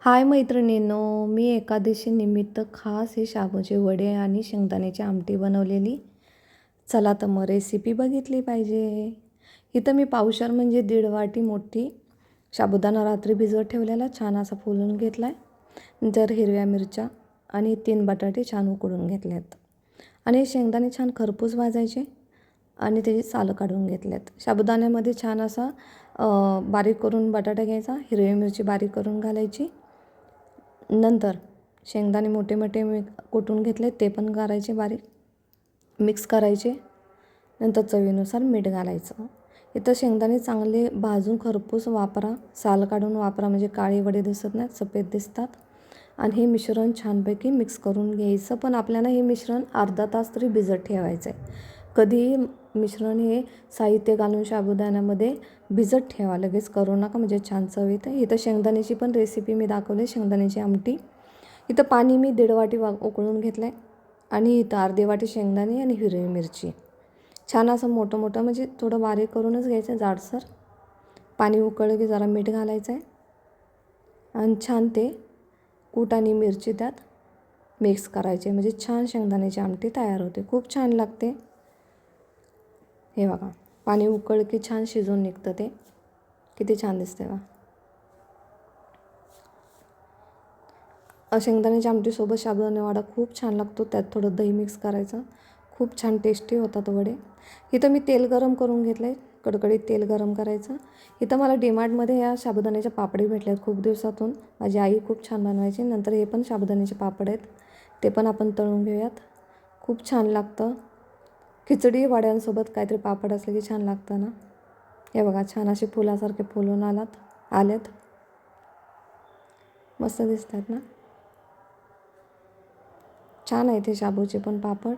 हाय मैत्रिणींनो, मी एकादशीनिमित्त खास हे शाबूचे वडे आणि शेंगदाण्याची आमटी बनवलेली. चला तर मग रेसिपी बघितली पाहिजे. इथं मी पावशर म्हणजे 1.5 वाटी मोठी साबुदाणा रात्री भिजवत ठेवलेला छान असा फुलून घेतला आहे. नंतर हिरव्या मिरच्या आणि 3 बटाटे छान उकडून घेतलेत आणि शेंगदाणे छान खरपूस भाजायचे आणि त्याची सालं काढून घेतल्यात. साबुदाण्यामध्ये छान असा बारीक करून बटाटा घ्यायचा, हिरवी मिरची बारीक करून घालायची. नंतर शेंगदाणे मोठे मोठे कुटून घेतले ते पण करायचे बारीक, मिक्स करायचे. नंतर चवीनुसार मीठ घालायचं. इथं शेंगदाणे चांगले भाजून खरपूस वापरा, साल काढून वापरा म्हणजे काळे वडे दिसत नाहीत, सफेद दिसतात. आणि हे मिश्रण छानपैकी मिक्स करून घ्यायचं. पण आपल्याला हे मिश्रण अर्धा तास तरी भिजत ठेवायचं आहे. कधीही मिश्रण हे साहित्य घालून साबुदाण्यामध्ये भिजत ठेवा, लगेच करू नका म्हणजे छान चव येते. इथं शेंगदाण्याची पण रेसिपी मी दाखवली, शेंगदाण्याची आमटी. इथं पाणी मी 1.5 वाटी उकळून घेतलं आहे आणि इथं अर्धी वाटी शेंगदाणे आणि हिरवी मिरची छान असं मोठं मोठं म्हणजे थोडं बारीक करूनच घ्यायचं जाडसर. पाणी उकळलं की जरा मीठ घालायचं आहे आणि छान ते कूट आणि मिरची त्यात मिक्स करायचे म्हणजे छान शेंगदाण्याची आमटी तयार होते. खूप छान लागते. हे बघा, पाणी उकळलं की छान शिजून निघतं ते. किती छान दिसते बघा. शेंगदाण्याच्या आमटीसोबत साबुदाणा वडा खूप छान लागतो. त्यात थोडं दही मिक्स करायचं, खूप छान टेस्टी होतात वडे. इथं मी तेल गरम करून घेतलं आहे, कडकडीत तेल गरम करायचं. इथं मला डीमार्टमध्ये या साबुदाण्याच्या पापडी भेटल्यात खूप दिवसातून. माझी आई खूप छान बनवायची. नंतर हे पण साबुदाण्याचे पापड आहेत, ते पण आपण तळून घेऊयात. खूप छान लागतं. खिचडी वड्यांसोबत काहीतरी पापड असले की छान लागतं ना. हे बघा, छान असे फुलासारखे फुलून आलेत. मस्त दिसतात ना. छान आहे ते शाबूचे पण पापड.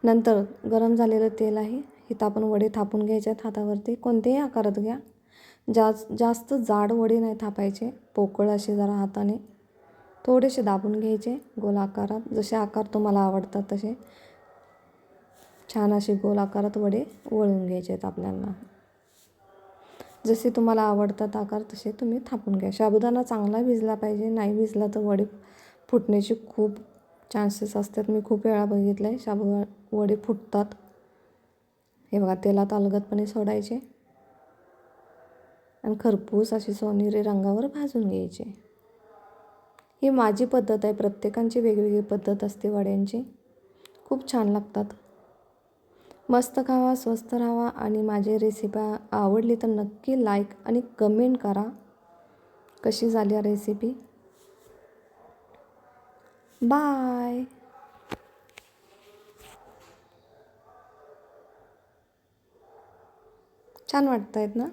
नंतर गरम झालेलं तेल आहे, इथं आपण वडे थापून घ्यायचे आहेत हातावरती. कोणत्याही आकारात घ्या, जास्त जाड वडे नाही थापायचे, पोकळ असे जरा हाताने थोडेसे दाबून घ्यायचे गोल आकारात. जसे आकार तुम्हाला आवडतात तसे छान असे गोल आकारात वडे वळून घ्यायचे आहेत आपल्याला. जसे तुम्हाला आवडतात आकार तसे तुम्ही थापून घ्या. साबुदाणा चांगला भिजला पाहिजे, नाही भिजला तर वडे फुटण्याचे खूप चान्सेस असतात. मी खूप वेळा बघितलं आहे वडे फुटतात. हे बघा, तेलात अलगदपणे सोडायचे आणि खरपूस अशी सोनेरी रंगावर भाजून घ्यायचे. ही माझी पद्धत आहे, प्रत्येकाची वेगवेगळी पद्धत असते वड्यांची. खूप छान लागतात. मस्त खावा, स्वस्त राहावा आणि माझी रेसिपी आवडली तर नक्की लाईक आणि कमेंट करा. कशी झाली रेसिपी. बाय. छान वाटत आहेत ना.